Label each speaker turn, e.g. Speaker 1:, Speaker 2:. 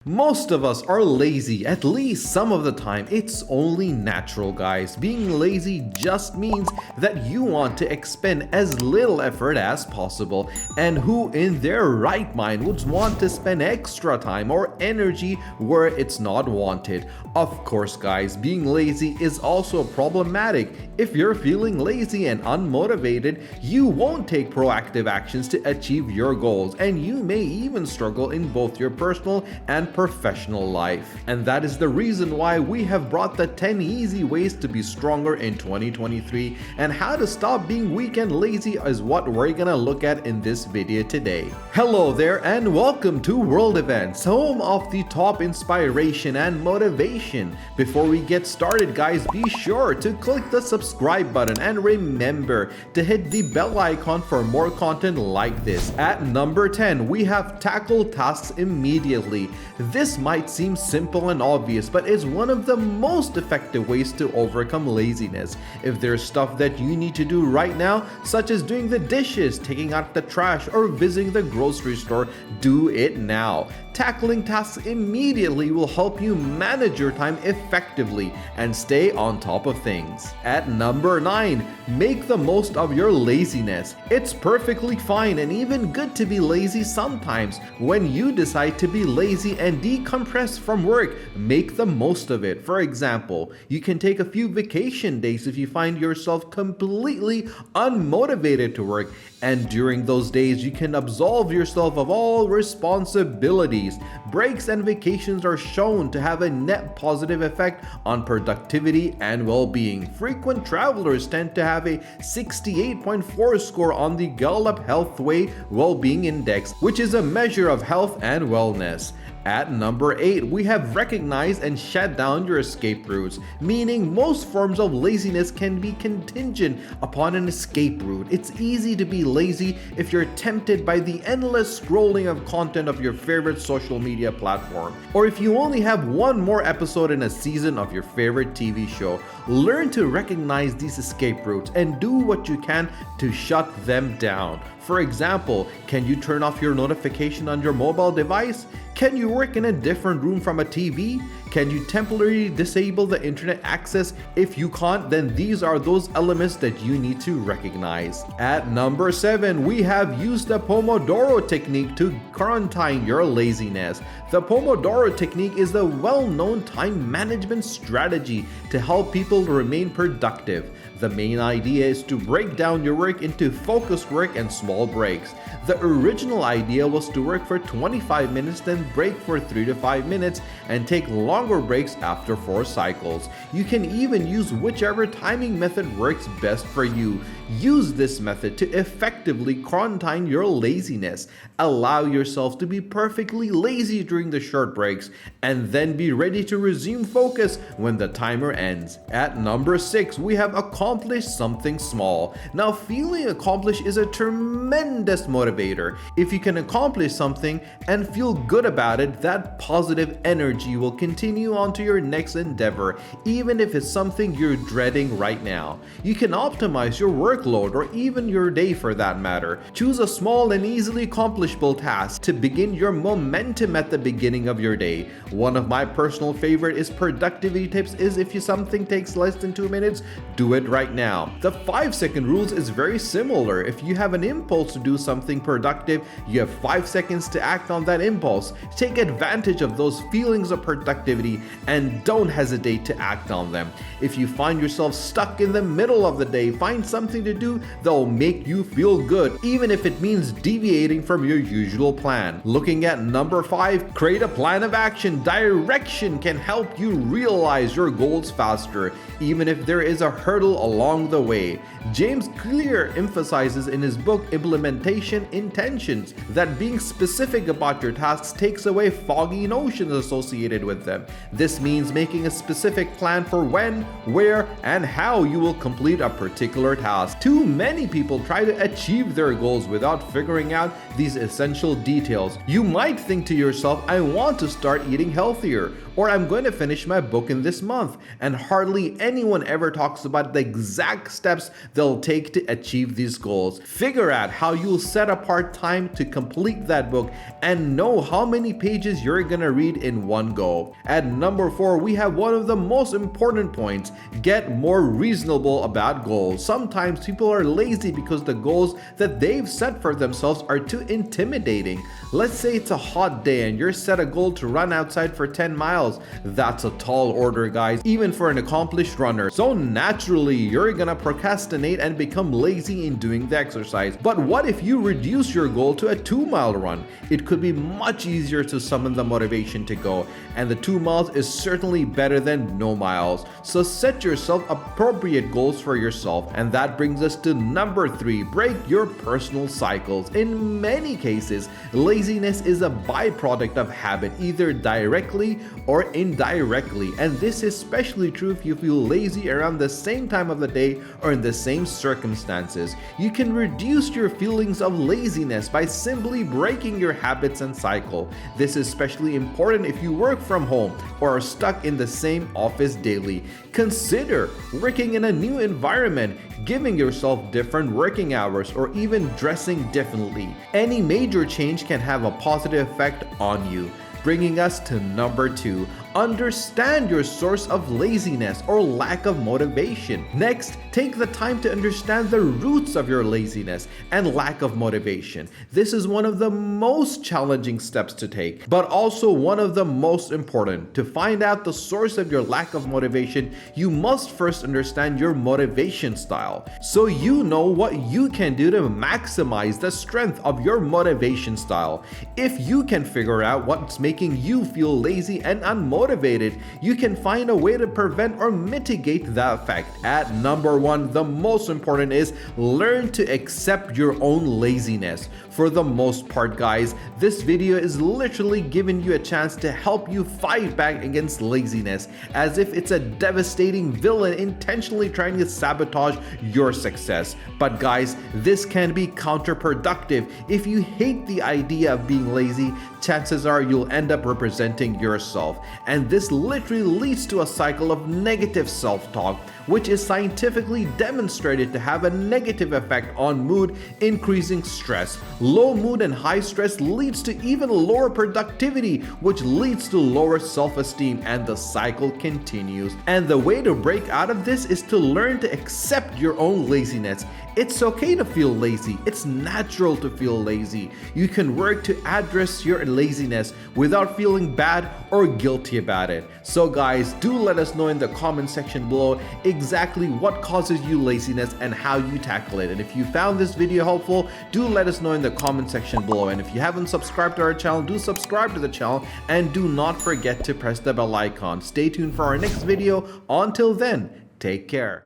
Speaker 1: Most of us are lazy at least some of the time. It's only natural, guys. Being lazy just means that you want to expend as little effort as possible. And who in their right mind would want to spend extra time or energy where it's not wanted? Of course, guys, being lazy is also problematic. If you're feeling lazy and unmotivated, you won't take proactive actions to achieve your goals, and you may even struggle in both your personal and professional life. And that is the reason why we have brought the 10 easy ways to be stronger in 2023, and how to stop being weak and lazy is what we're gonna look at in this video today. Hello there and welcome to World Events, home of the top inspiration and motivation. Before we get started, guys, be sure to click the subscribe button and remember to hit the bell icon for more content like this. At number 10, we have tackle tasks immediately. This might seem simple and obvious, but it's one of the most effective ways to overcome laziness. If there's stuff that you need to do right now, such as doing the dishes, taking out the trash, or visiting the grocery store, do it now. Tackling tasks immediately will help you manage your time effectively and stay on top of things. At number 9, make the most of your laziness. It's perfectly fine and even good to be lazy sometimes. When you decide to be lazy and decompress from work, make the most of it. For example, you can take a few vacation days if you find yourself completely unmotivated to work, and during those days you can absolve yourself of all responsibilities. Breaks and vacations are shown to have a net positive effect on productivity and well-being. Frequent travelers tend to have a 68.4 score on the Gallup Healthway Well-Being Index, which is a measure of health and wellness. At number 8, we have recognized and shut down your escape routes, meaning most forms of laziness can be contingent upon an escape route. It's easy to be lazy if you're tempted by the endless scrolling of content of your favorite social media platform, or if you only have one more episode in a season of your favorite TV show. Learn to recognize these escape routes and do what you can to shut them down. For example, can you turn off your notification on your mobile device? Can you work in a different room from a TV? Can you temporarily disable the internet access? If you can't, then these are those elements that you need to recognize. At number 7, we have used the Pomodoro technique to quarantine your laziness. The Pomodoro technique is a well-known time management strategy to help people remain productive. The main idea is to break down your work into focused work and small breaks. The original idea was to work for 25 minutes, then break for 3 to 5 minutes, and take longer breaks after 4 cycles. You can even use whichever timing method works best for you. Use this method to effectively quarantine your laziness. Allow yourself to be perfectly lazy during the short breaks, and then be ready to resume focus when the timer ends. At number 6, we have accomplished something small. Now, feeling accomplished is a tremendous motivator. If you can accomplish something and feel good about it, that positive energy will continue on to your next endeavor, even if it's something you're dreading right now. You can optimize your workload, or even your day for that matter. Choose a small and easily accomplishable task to begin your momentum at the beginning of your day. One of my personal favorite is productivity tips is if something takes less than 2 minutes, do it right now. The 5-second rules is very similar. If you have an impulse to do something productive, you have 5 seconds to act on that impulse. Take advantage of those feelings of productivity and don't hesitate to act on them. If you find yourself stuck in the middle of the day, find something to do that'll make you feel good, even if it means deviating from your usual plan. Looking at number 5, create a plan of action. Direction can help you realize your goals faster, even if there is a hurdle along the way. James Clear emphasizes in his book Implementation Intentions that being specific about your tasks takes away foggy notions associated with them. This means making a specific plan for when, where, and how you will complete a particular task. Too many people try to achieve their goals without figuring out these essential details. You might think to yourself, I want to start eating healthier, or I'm going to finish my book in this month, and hardly anyone ever talks about the exact steps they'll take to achieve these goals. Figure out how you'll set apart time to complete that book and know how many pages you're gonna read in one go. At number 4, we have one of the most important points: get more reasonable about goals. Sometimes people are lazy because the goals that they've set for themselves are too intimidating. Let's say it's a hot day and you're set a goal to run outside for 10 miles. That's a tall order, guys, even for an accomplished runner. So naturally, you're gonna procrastinate and become lazy in doing the exercise. But what if you reduce your goal to a 2-mile run? It could be much easier to summon the motivation to go, and the 2 miles is certainly better than no miles. So set yourself appropriate goals for yourself. And that brings us to number 3, break your personal cycles. In many cases, laziness is a byproduct of habit, either directly or indirectly, and this is especially true if you feel lazy around the same time of the day or in the same circumstances. You can reduce your feelings of laziness by simply breaking your habits and cycle. This is especially important if you work from home or are stuck in the same office daily. Consider working in a new environment, giving yourself different working hours, or even dressing differently. Any major change can have a positive effect on you. Bringing us to number 2, understand your source of laziness or lack of motivation. Next, take the time to understand the roots of your laziness and lack of motivation. This is one of the most challenging steps to take, but also one of the most important. To find out the source of your lack of motivation, you must first understand your motivation style, so you know what you can do to maximize the strength of your motivation style. If you can figure out what's making you feel lazy and unmotivated, you can find a way to prevent or mitigate that effect. At number 1, the most important is learn to accept your own laziness. For the most part, guys, this video is literally giving you a chance to help you fight back against laziness, as if it's a devastating villain intentionally trying to sabotage your success. But guys, this can be counterproductive. If you hate the idea of being lazy, chances are you'll end up representing yourself. And this literally leads to a cycle of negative self-talk, which is scientifically demonstrated to have a negative effect on mood, increasing stress. Low mood and high stress leads to even lower productivity, which leads to lower self-esteem, and the cycle continues. And the way to break out of this is to learn to accept your own laziness. It's okay to feel lazy. It's natural to feel lazy. You can work to address your laziness without feeling bad or guilty about it. So guys, do let us know in the comment section below exactly what causes you laziness and how you tackle it. And if you found this video helpful, do let us know in the comment section below. And if you haven't subscribed to our channel, do subscribe to the channel, and do not forget to press the bell icon. Stay tuned for our next video. Until then, take care.